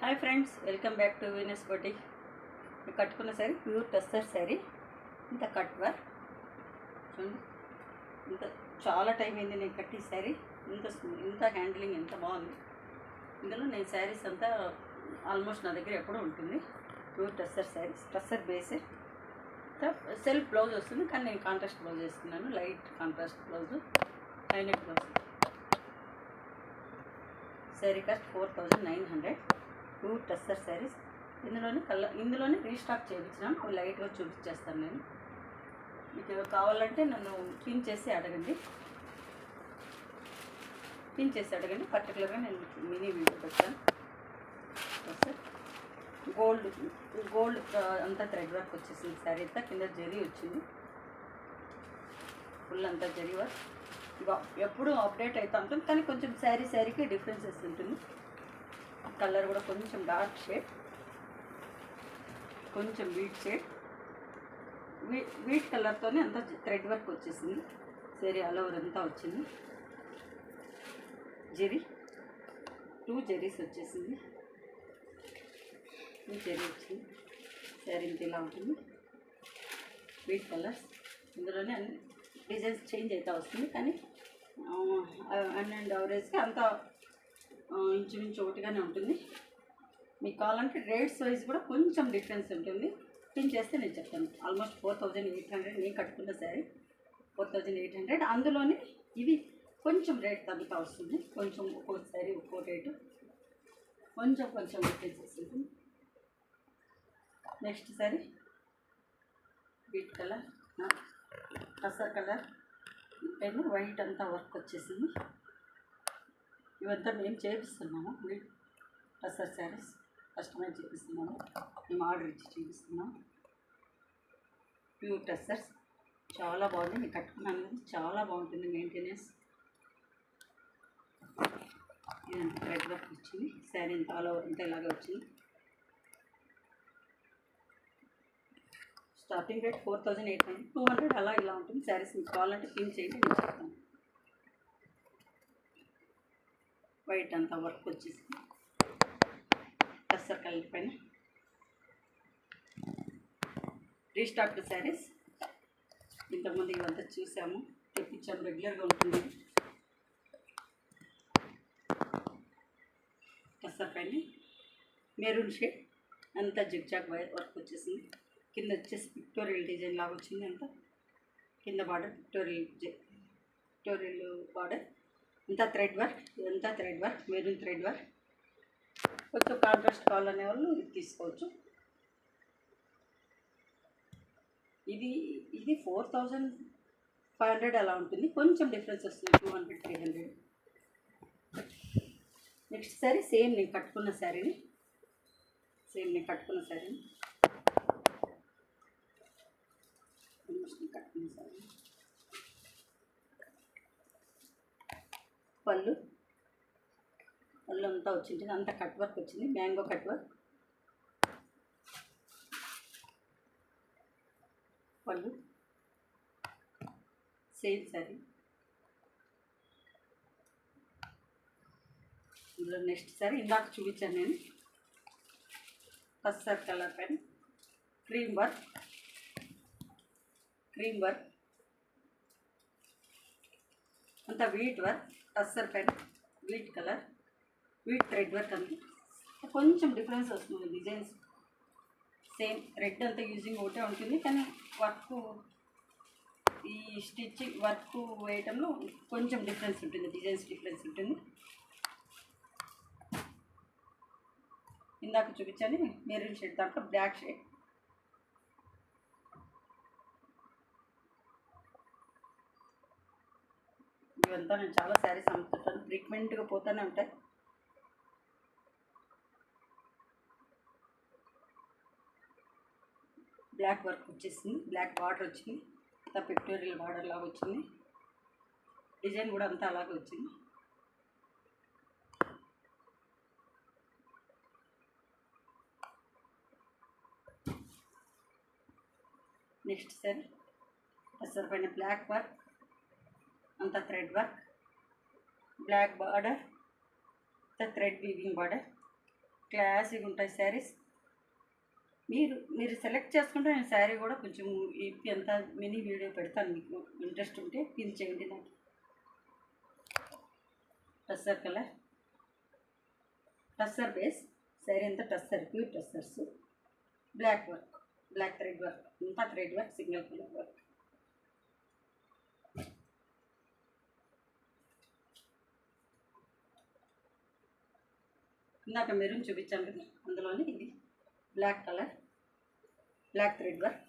Hi friends, welcome back to Venus boutique. కట్టుకున్న sari pure tussar sari. ఇంత cut work చూడండి. ఇంత చాలా టైం అయింది నేను కట్టి శారీ. ఇంత హ్యాండ్లింగ్ ఎంత బాగుంది. ఇందులో నేను శారీస్ అంతా ఆల్మోస్ట్ నా దగ్గర ఎప్పుడూ ఉంటుంది. ప్యూర్ టస్సర్ శారీస్, టస్సర్ బేసే. సెల్ఫ్ బ్లౌజ్ వస్తుంది, కానీ నేను కాంట్రాస్ట్ బ్లౌజ్ వేసుకున్నాను. Light contrast blouse, highlight blouse. Sari cost 4900. Pure tussar saris. ఇందులోనే రీస్టాక్ చేయించినాం. లైట్గా చూపించేస్తాను నేను. మీకు కావాలంటే నన్ను పిన్ చేసి అడగండి. పర్టికులర్గా నేను మినీ వీడియో పెట్టాను. గోల్డ్ అంతా థ్రెడ్ వర్క్ వచ్చేసింది. శారీ అంతా కింద జరీ వచ్చింది. ఫుల్ అంతా జరీ వర్క్. ఎప్పుడూ అప్డేట్ అవుతూ ఉంటుంది, కానీ కొంచెం శారీకి డిఫరెన్సెస్ ఉంటుంది. కలర్ కూడా కొంచెం డార్క్ షేడ్, కొంచెం వీట్ షేడ్. వీట్ కలర్తోనే అంతా థ్రెడ్ వర్క్ వచ్చేసింది. శారీ ఆల్ ఓవర్ అంతా వచ్చింది. జరీ 2 జరీస్ వచ్చేసింది. ఈ జరీ వచ్చింది. శారీ ఇంత ఇలా ఉంటుంది. Wheat colours. ఇందులోనే అన్ని డిజైన్స్ చేంజ్ అవుతూ వస్తుంది, కానీ అండ్ అవరేజ్గా అంతా ఇంచుమించు ఒకటిగానే ఉంటుంది. మీకు కావాలంటే రేట్స్ వైజ్ కూడా కొంచెం డిఫరెన్స్ ఉంటుంది. పిన్ చేస్తే నేను చెప్తాను. ఆల్మోస్ట్ 4800 నేను కట్టుకున్న శారీ 4800. అందులోనే ఇది కొంచెం రేట్ తగ్గుతూ వస్తుంది. కొంచెం ఒక్కో శారీ ఒక్కో రేటు, కొంచెం డిఫరెన్సెస్ ఉంటుంది. Next sari wheat colour, tussar colour, పైన వైట్ అంతా వర్క్ వచ్చేసింది. ఇవంతా మేము చేపిస్తున్నాము. టస్సర్ శారీస్ కస్టమైజ్ చేపిస్తున్నాము. మేము ఆర్డర్ ఇచ్చి చూపిస్తున్నాము. ప్యూర్ టస్సర్స్ చాలా బాగుంది. నేను కట్టుకున్నాను కదా, చాలా బాగుంటుంది మెయింటెనెన్స్. ఇదంతా థ్రెడ్ వర్క్ వచ్చింది. శారీ అంతా ఆల్ ఓవర్ అంతా ఇలాగే వచ్చింది. స్టార్టింగ్ రేట్ 4800, 200 అలా ఇలా ఉంటుంది. శారీస్ మీకు కావాలంటే పిన్ చేయండి, నేను చెప్తాను. వైట్ అంతా వర్క్ వచ్చేసింది. టస్సర్ కలర్ పైన రీస్టాక్ శారీస్. ఇంతకుముందు ఇవంతా చూసాము, తెప్పించాము, రెగ్యులర్గా ఉంటుంది. టస్సర్ పైన మెరూన్ షేడ్ అంతా జిగ్జాగ్ వర్క్ వచ్చేసింది. కింద వచ్చేసి పిక్టోరియల్ డిజైన్ లాగా వచ్చింది. అంతా కింద బార్డర్ పిక్టోరియల్ బార్డర్. అంతా థ్రెడ్ వర్క్. ఇదంతా thread work, maroon thread work. కొంచెం కాంట్రాస్ట్ కావాలనే వాళ్ళు ఇది తీసుకోవచ్చు. ఇది 4500 అలా ఉంటుంది. కొంచెం డిఫరెన్స్ వస్తుంది, 200, 300. నెక్స్ట్ శారీ సేమ్ నేను కట్టుకున్న శారీని పళ్ళు అంతా వచ్చింది. అంతా కట్ వర్క్ వచ్చింది. Mango cut work. పళ్ళు సేమ్ శారీ. ఇందులో నెక్స్ట్ శారీ ఇందాక చూపించాను నేను. టస్సర్ కలర్ పైన క్రీమ్ వర్క్ అంతా వీట్ వర్క్. టస్సర్ పైన wheat colour, wheat thread work. అంతా కొంచెం డిఫరెన్స్ వస్తుంది. డిజైన్స్ సేమ్, రెడ్ అంతా యూజింగ్ ఒకటే ఉంటుంది, కానీ వర్క్ ఈ స్టిచ్చింగ్ వర్క్ వేయటంలో కొంచెం డిఫరెన్స్ ఉంటుంది. డిజైన్స్ డిఫరెన్స్ ఉంటుంది. ఇందాక చూపించాను మెరూన్ షేడ్, దాంట్లో బ్లాక్ షేడ్. ఇవంతా నేను చాలా శారీస్ అమ్ముతుంటాను, ఫ్రీక్వెంట్గా పోతూనే ఉంటాయి. బ్లాక్ వర్క్ వచ్చేసింది. బ్లాక్ బార్డర్ వచ్చింది. అంతా పిక్టోరియల్ బార్డర్ లాగా వచ్చింది. డిజైన్ కూడా అంతా అలాగే వచ్చింది. నెక్స్ట్ సారీ టస్సర్ పైన బ్లాక్ వర్క్, అంతా thread work, black border, thread weaving border. Classic ఉంటాయి శారీస్. మీరు సెలెక్ట్ చేసుకుంటే నేను శారీ కూడా కొంచెం ఎంత మినీ వీడియో పెడతాను, మీకు ఇంట్రెస్ట్ ఉంటే పిన్ చేయండి నాకు. టస్సర్ కలర్, టస్సర్ బేస్ శారీ అంతా tussar, pure tussars, black work, black thread work, అంతా thread work, single colour work. ఇందాక మెరూన్ చూపించాను కదా, అందులోనే ఇది black colour, black thread work.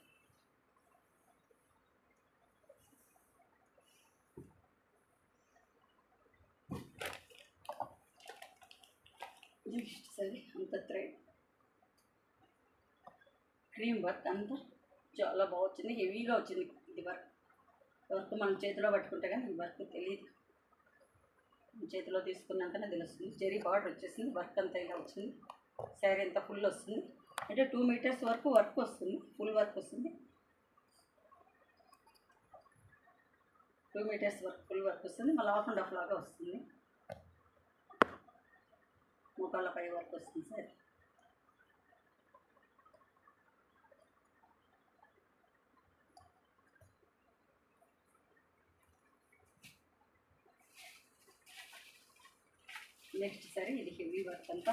Next సరే అంత థ్రెడ్ క్రీమ్ వర్క్ అంతా చాలా బాగా వచ్చింది, హెవీగా వచ్చింది. ఇది వర్క్ మనం చేతిలో పట్టుకుంటే కానీ ఈ వర్క్ తెలియదు, చేతిలో తీసుకున్నాకనే తెలుస్తుంది. జరీ బార్డర్ వచ్చేసింది, వర్క్ అంతా ఇలా వచ్చింది. శారీ అంతా ఫుల్ వస్తుంది, అంటే 2 మీటర్స్ వరకు వర్క్ వస్తుంది, ఫుల్ వర్క్ వస్తుంది. 2 మీటర్స్ వరకు ఫుల్ వర్క్ వస్తుంది, మళ్ళీ హాఫ్ అండ్ హాఫ్ లాగా వస్తుంది. మోకాళ్ళ పై వర్క్ వస్తుంది సారీ. నెక్స్ట్ సారీ ఇది హెవీ వర్క్ అంతా,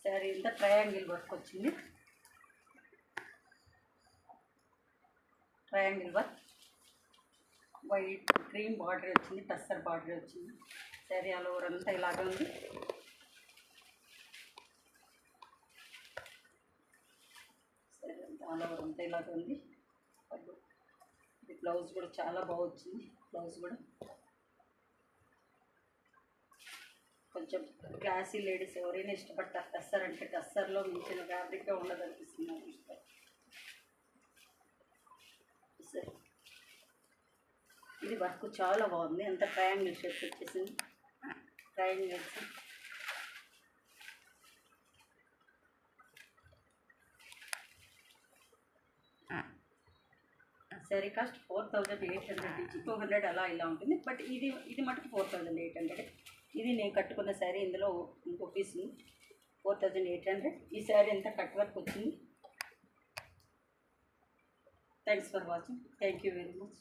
శారీ అంతా ట్రయాంగిల్ వర్క్ వచ్చింది. Triangle work, white cream border వచ్చింది, టస్సర్ బార్డర్ వచ్చింది. శారీ ఆల్ ఓవర్ అంతా ఇలాగే ఉంది. శారీ అంతా ఆల్ ఓవర్ అంతా ఇలాగే ఉంది. ఇది బ్లౌజ్ కూడా చాలా బాగా వచ్చింది. బ్లౌజ్ కూడా కొంచెం క్లాసీ లేడీస్ ఎవరైనా ఇష్టపడతారు టస్సర్ అంటే, టస్సర్లో మించిన ఫ్యాబ్రిక్గా ఉండదు అనిపిస్తుంది. సరే ఇది వర్క్ చాలా బాగుంది, అంత ట్రయాంగిల్ షేప్ వచ్చేసింది. ట్రయాంగిల్స్ శారీ కాస్ట్ 4800 నుంచి 200 అలా ఇలా ఉంటుంది. బట్ ఇది మటుకు 4800. ఇది నేను కట్టుకున్న శారీ, ఇందులో ఇంకో పీస్ 4800. ఈ శారీ అంతా కట్ వర్క్ వచ్చింది. Thanks for watching. Thank you very much.